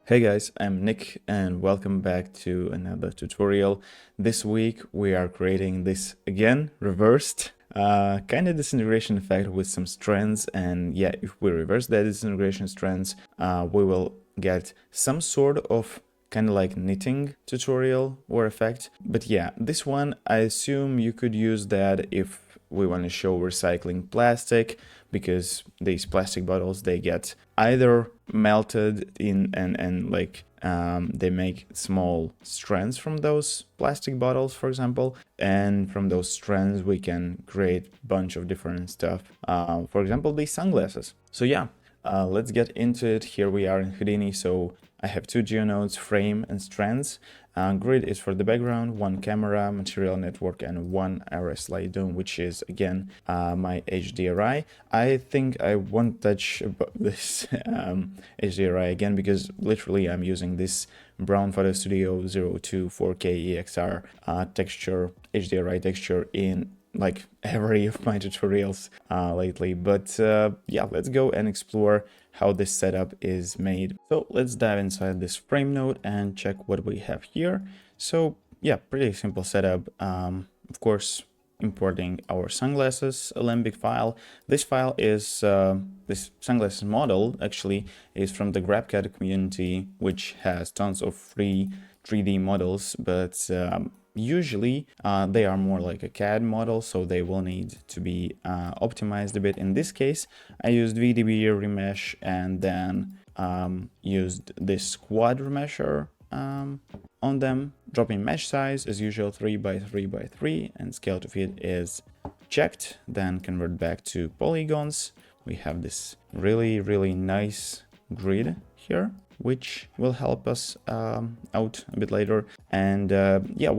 Hey guys, I'm Nick and welcome back to another tutorial. This week we are creating this again, reversed, kind of disintegration effect with some strands, and yeah, if we reverse that disintegration strands, we will get some sort of kind of like knitting tutorial or effect. But yeah, this one, I assume you could use that if we want to show recycling plastic, because these plastic bottles, they get either melted in and like they make small strands from those plastic bottles, for example, and from those strands we can create a bunch of different stuff, for example these sunglasses. So yeah, let's get into it. Here we are in Houdini. So I have two geonodes, frame and strands. Grid is for the background, one camera, material network, and one RS light dome, which is again my HDRI. I think I won't touch this HDRI again because literally I'm using this Brown Photo Studio 02 4K EXR texture, HDRI texture in like every of my tutorials lately. But yeah, let's go and explore how this setup is made. So let's dive inside this frame node and check what we have here. So yeah, pretty simple setup. Of course, importing our sunglasses Alembic file. This file is this sunglasses model actually is from the GrabCAD community, which has tons of free 3D models, but usually they are more like a CAD model, so they will need to be optimized a bit. In this case, I used VDB remesh and then used this quad remesher on them, dropping mesh size as usual 3 by 3 by 3, and scale to fit is checked. Then convert back to polygons. We have this really nice grid here, which will help us out a bit later. And yeah,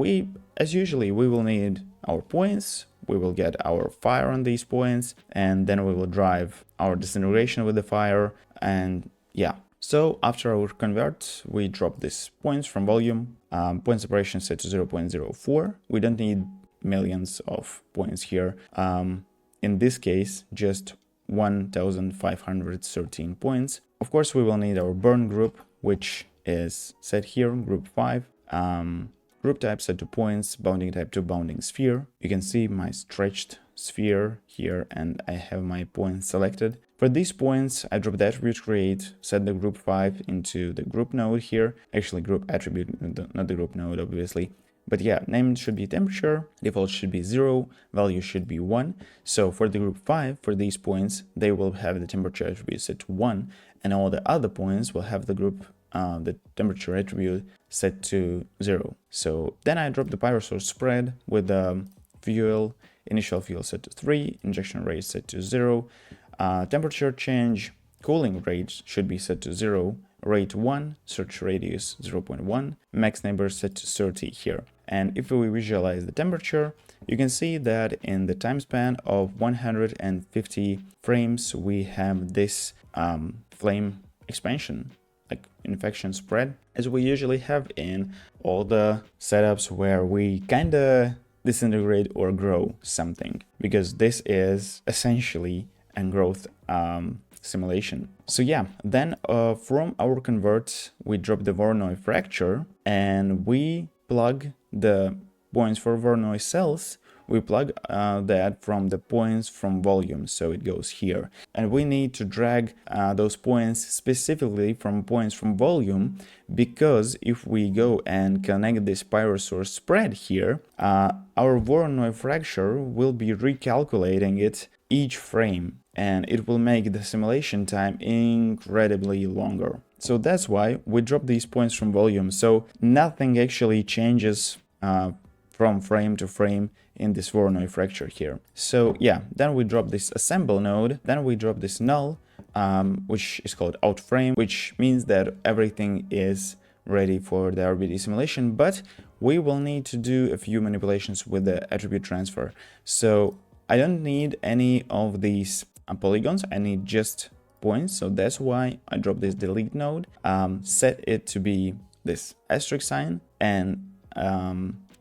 as usually we will need our points. We will get our fire on these points, and then we will drive our disintegration with the fire. And yeah, so after our convert, we drop these points from volume. Point separation set to 0.04. We don't need millions of points here. In this case, just 1513 points. Of course, we will need our burn group, which is set here, group 5. Group type set to points, bounding type to bounding sphere. You can see my stretched sphere here, and I have my points selected. For these points, I drop the attribute create, set the group 5 into the group node here. Actually, group attribute, not the group node, obviously. But yeah, name should be temperature, default should be 0, value should be 1. So for the group 5, for these points, they will have the temperature attribute set to 1, and all the other points will have the group, the temperature attribute set to 0. So then I drop the pyrosource spread with the fuel, initial fuel set to 3, injection rate set to 0, temperature change, cooling rate should be set to 0, rate 1, search radius 0.1, max neighbor set to 30 here. And if we visualize the temperature, you can see that in the time span of 150 frames, we have this flame expansion, like infection spread, as we usually have in all the setups where we kind of disintegrate or grow something, because this is essentially a growth simulation. So yeah, then from our convert, we drop the Voronoi fracture and we plug the points for Voronoi cells. We plug that from the points from volume, so it goes here. And we need to drag those points specifically from points from volume, because if we go and connect this pyrosource spread here, our Voronoi fracture will be recalculating it each frame, and it will make the simulation time incredibly longer. So that's why we drop these points from volume, so nothing actually changes from frame to frame in this Voronoi fracture here. So yeah, then we drop this assemble node, then we drop this null, which is called out frame, which means that everything is ready for the RBD simulation, but we will need to do a few manipulations with the attribute transfer. So I don't need any of these polygons, I need just points. So that's why I drop this delete node, set it to be this asterisk sign, and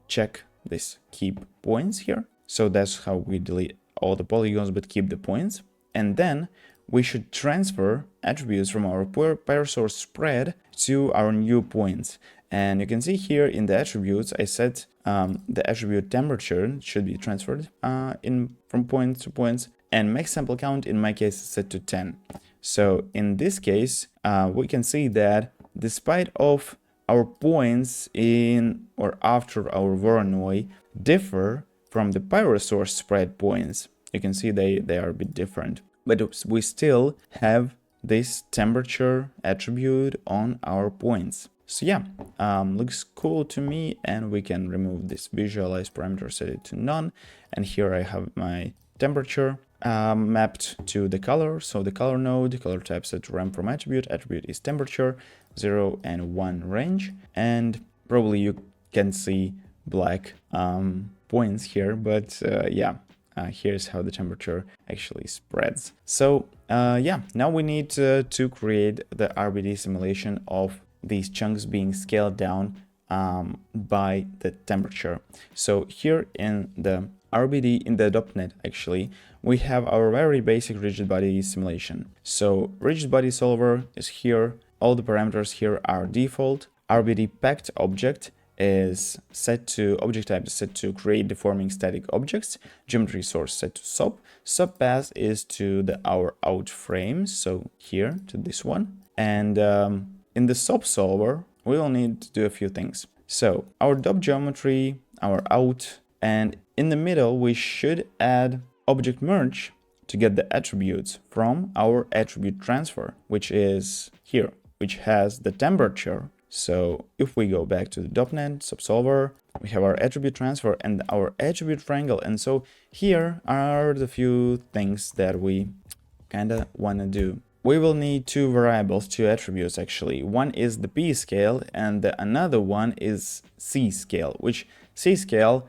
check this keep points here. So that's how we delete all the polygons but keep the points. And then we should transfer attributes from our pyrosource spread to our new points. And you can see here in the attributes, I set the attribute temperature should be transferred from points to points, and max sample count in my case is set to 10. So in this case, we can see that despite of our points in or after our Voronoi differ from the pyrosource spread points, you can see they are a bit different, but we still have this temperature attribute on our points. So yeah, looks cool to me, and we can remove this visualize parameter, set it to none, and here I have my temperature mapped to the color. So the color node, color type set to rem from attribute is temperature, 0 and 1 range, and probably you can see black points here, but yeah, here's how the temperature actually spreads. So yeah, now we need to create the RBD simulation of these chunks being scaled down by the temperature. So here in the RBD, in the .NET actually, we have our very basic rigid body simulation. So rigid body solver is here, all the parameters here are default. RBD packed object is set to, object type is set to create deforming static objects, geometry source set to sub, subpath is to our out frame, so here to this one, and in the sub solver we will need to do a few things. So our DOP geometry, our out, and in the middle we should add object merge to get the attributes from our attribute transfer, which is here, which has the temperature. So if we go back to the .NET subsolver, we have our attribute transfer and our attribute triangle. And so here are the few things that we kind of want to do. We will need two variables, two attributes actually. One is the P scale and another one is C scale, which C scale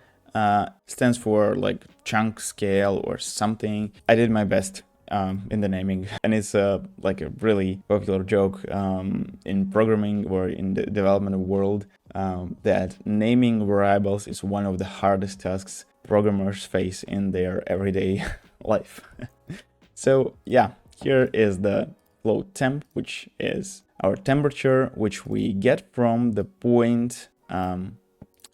stands for like chunk scale or something. I did my best in the naming, and it's like a really popular joke in programming or in the development world that naming variables is one of the hardest tasks programmers face in their everyday life. So yeah, here is the float temp, which is our temperature, which we get from the point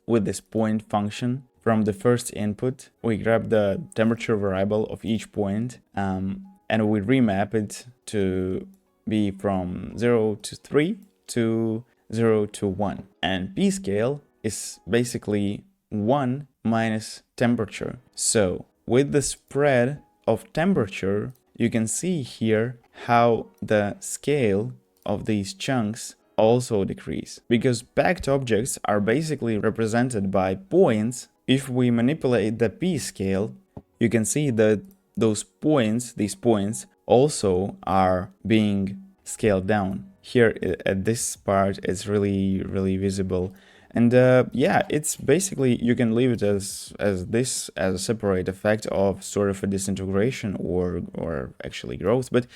with this point function. From the first input, we grab the temperature variable of each point and we remap it to be from 0 to 3 to 0 to 1. And P scale is basically 1 minus temperature. So with the spread of temperature, you can see here how the scale of these chunks also decrease, because packed objects are basically represented by points. If we manipulate the P scale, you can see that those points, these points, also are being scaled down. Here at this part, it's really visible. And yeah, it's basically, you can leave it as this, as a separate effect of sort of a disintegration or actually growth. But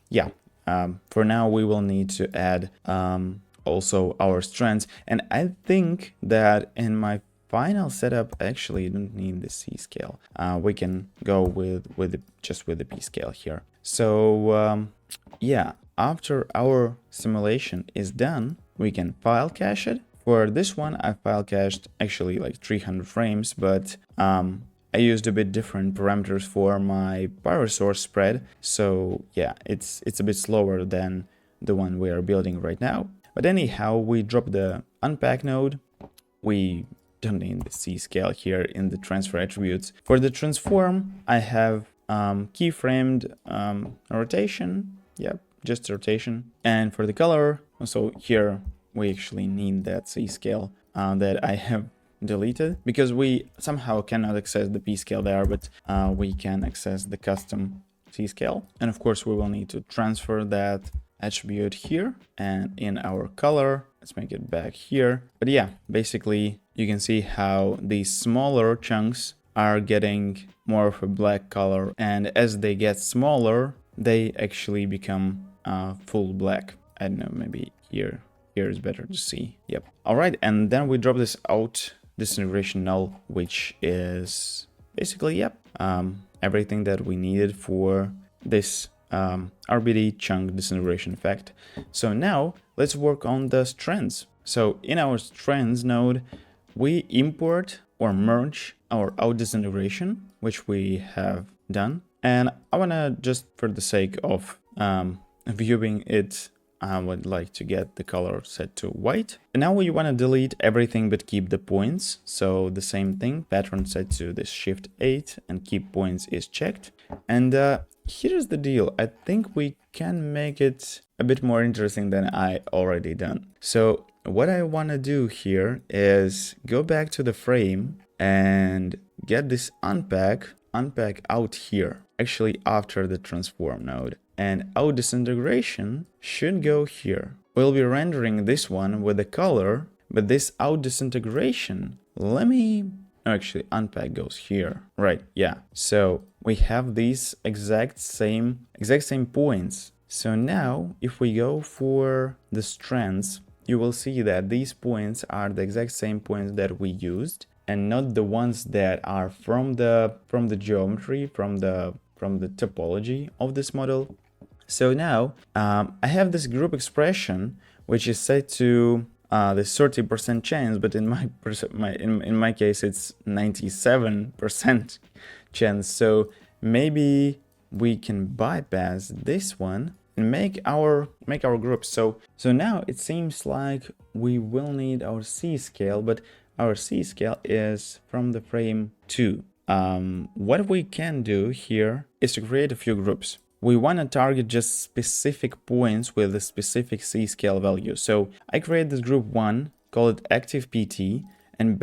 yeah, for now we will need to add also our strands. And I think that in my final setup, actually, you don't need the C scale. We can go just with the P scale here. So yeah, after our simulation is done, we can file cache it. For this one, I file cached actually like 300 frames, but I used a bit different parameters for my pyrosource spread. So yeah, it's a bit slower than the one we are building right now. But anyhow, we drop the unpack node. We don't need the C scale here in the transfer attributes. For the transform, I have keyframed rotation. Yep, just rotation. And for the color, so here we actually need that C scale that I have deleted, because we somehow cannot access the P scale there, but we can access the custom C scale. And of course, we will need to transfer that attribute here and in our color. Let's make it back here. But yeah, basically you can see how these smaller chunks are getting more of a black color, and as they get smaller, they actually become full black. I don't know, maybe here is better to see. Yep. All right, and then we drop this out disintegration null, which is basically, yep, everything that we needed for this RBD chunk disintegration effect. So now let's work on the strands. So in our strands node, we import or merge our out disintegration, which we have done. And I want to, just for the sake of viewing it, I would like to get the color set to white. And now we want to delete everything but keep the points. So the same thing, pattern set to this shift 8 and keep points is checked. And here's the deal. I think we can make it a bit more interesting than I already done. So what I want to do here is go back to the frame and get this unpack out here, actually after the transform node. And out disintegration should go here. We'll be rendering this one with the color, but this out disintegration, actually unpack goes here. Right, yeah. So we have these exact same points. So now if we go for the strands, you will see that these points are the exact same points that we used, and not the ones that are from the geometry, from the topology of this model. So now I have this group expression which is set to the 30% chance, but in my case it's 97% chance. So maybe we can bypass this one and make our group. So now it seems like we will need our C scale, but our C scale is from the frame 2. What we can do here is to create a few groups. We want to target just specific points with a specific C scale value. So I create this group 1, call it active PT, and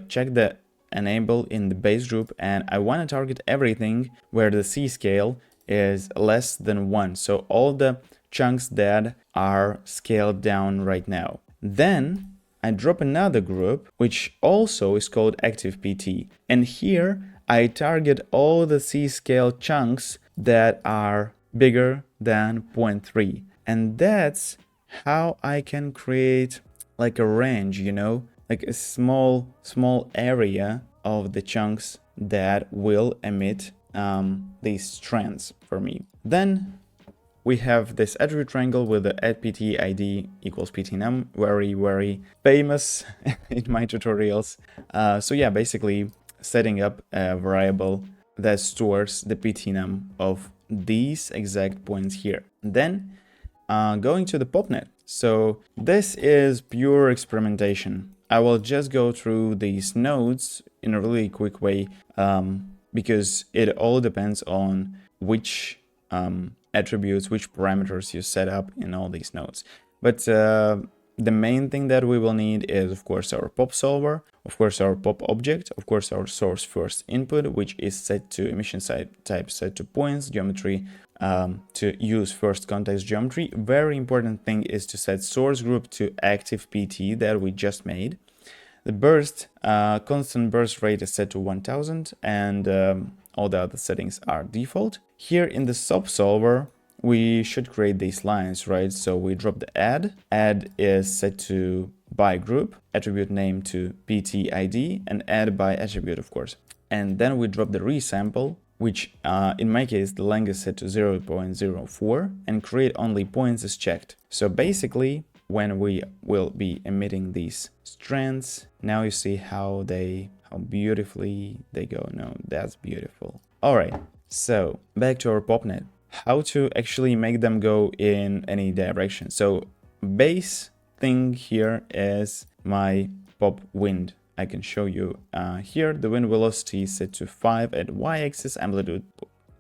check the enable in the base group, and I want to target everything where the C scale is less than 1. So all the chunks that are scaled down right now. Then I drop another group, which also is called active PT. And here I target all the C scale chunks that are bigger than 0.3. And that's how I can create like a range, you know, like a small area of the chunks that will emit these strands for me. Then we have this attribute triangle with the add pt id equals ptnum, very famous in my tutorials. So yeah, basically setting up a variable that stores the ptnum of these exact points here. Then going to the popnet. So this is pure experimentation. I will just go through these nodes in a really quick way, because it all depends on which attributes, which parameters you set up in all these nodes. But the main thing that we will need is, of course, our pop solver, of course, our pop object, of course, our source first input, which is set to emission type set to points, geometry, to use first context geometry. Very important thing is to set source group to active PT that we just made. The burst, constant burst rate is set to 1000, and all the other settings are default. Here in the subsolver, we should create these lines, right? So we drop the add. Add is set to by group, attribute name to PT ID, and add by attribute, of course. And then we drop the resample, which in my case, the length is set to 0.04, and create only points is checked. So basically, when we will be emitting these strands, now you see how beautifully they go. No, that's beautiful. All right, so back to our popnet. How to actually make them go in any direction. So base thing here is my pop wind. I can show you here. The wind velocity is set to 5 at y-axis, amplitude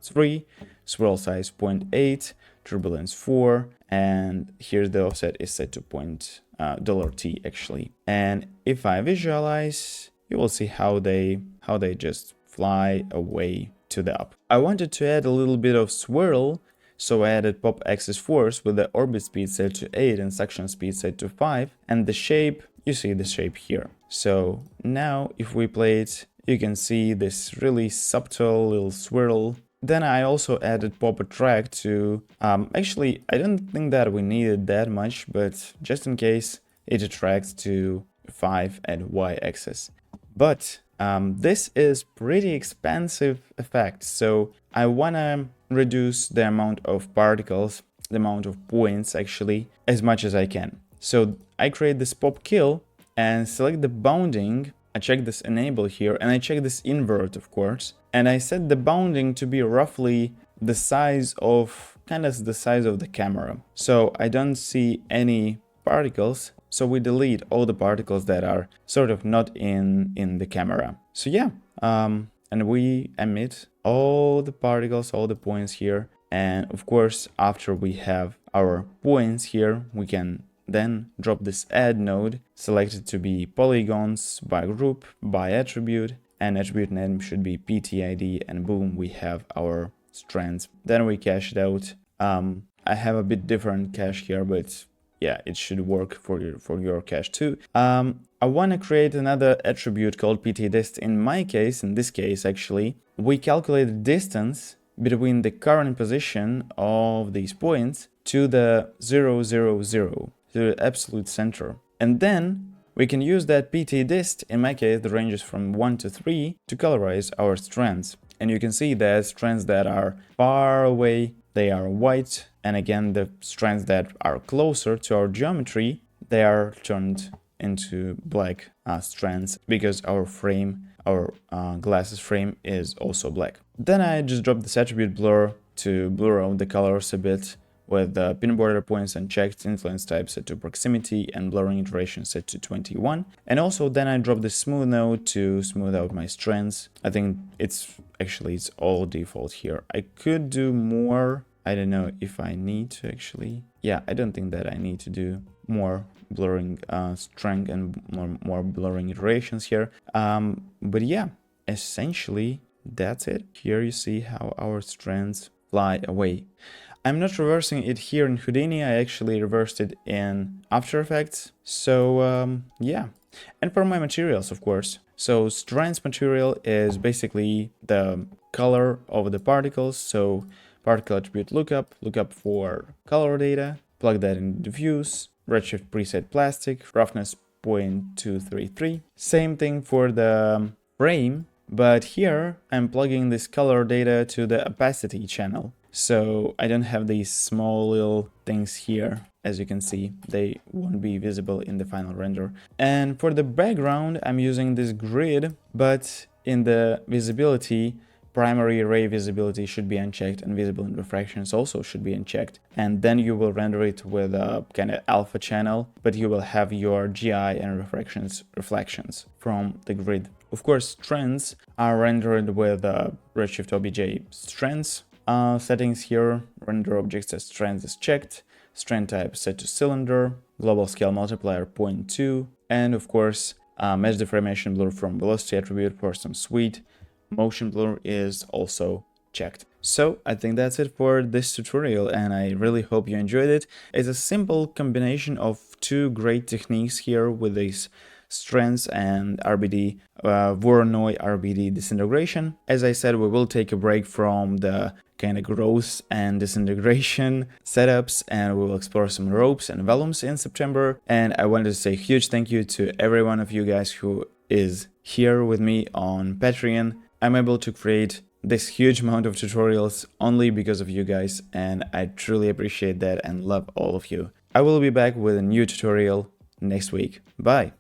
3, swirl size 0.8, turbulence 4, and here the offset is set to $t actually. And if I visualize, you will see how they just fly away to the up. I wanted to add a little bit of swirl, so I added pop axis force with the orbit speed set to 8 and suction speed set to 5, and the shape, you see the shape here. So now if we play it, you can see this really subtle little swirl. Then I also added pop attract to, actually I don't think that we needed that much, but just in case, it attracts to 5 at y-axis. But this is pretty expensive effect, so I wanna reduce the amount of particles, the amount of points actually, as much as I can. So I create this pop kill and select the bounding. I check this enable here and I check this invert, of course, and I set the bounding to be roughly the size of the camera. So I don't see any particles, so we delete all the particles that are sort of not in the camera. So yeah, and we emit all the particles, all the points here. And of course, after we have our points here, we can then drop this add node, select it to be polygons by group, by attribute, and attribute name should be ptid, and boom, we have our strands. Then we cache it out. I have a bit different cache here, but yeah, it should work for your cache too. I want to create another attribute called ptdist. In this case, actually, we calculate the distance between the current position of these points to the 0, 0, 0, to the absolute center. And then we can use that ptdist, in my case, the ranges from 1 to 3, to colorize our strands. And you can see that strands that are far away, they are white. And again, the strands that are closer to our geometry, they are turned into black strands because our frame, our glasses frame is also black. Then I just drop this attribute blur to blur out the colors a bit with the pin border points unchecked, influence type set to proximity, and blurring iteration set to 21. And also then I drop the smooth node to smooth out my strands. I think it's all default here. I could do more. I don't know if I need to actually. Yeah, I don't think that I need to do more blurring strength and more blurring iterations here. But yeah, essentially that's it. Here you see how our strands fly away. I'm not reversing it here in Houdini, I actually reversed it in After Effects. So yeah, and for my materials, of course. So strands material is basically the color of the particles. So particle attribute lookup for color data, plug that in diffuse, redshift preset plastic, roughness 0.233. Same thing for the frame, but here I'm plugging this color data to the opacity channel. So I don't have these small little things here. As you can see, they won't be visible in the final render. And for the background, I'm using this grid, but in the visibility, primary ray visibility should be unchecked and visible in refractions also should be unchecked. And then you will render it with a kind of alpha channel, but you will have your GI and reflections from the grid. Of course, strands are rendered with redshift obj strands. Settings here, render objects as strands is checked, strand type set to cylinder, global scale multiplier 0.2, and of course, mesh deformation blur from velocity attribute for some sweet. Motion blur is also checked. So I think that's it for this tutorial, and I really hope you enjoyed it. It's a simple combination of two great techniques here with these strands and RBD, Voronoi RBD disintegration. As I said, we will take a break from the kind of growth and disintegration setups, and we will explore some ropes and vellums in September. And I wanted to say a huge thank you to every one of you guys who is here with me on Patreon. I'm able to create this huge amount of tutorials only because of you guys, and I truly appreciate that and love all of you. I will be back with a new tutorial next week. Bye!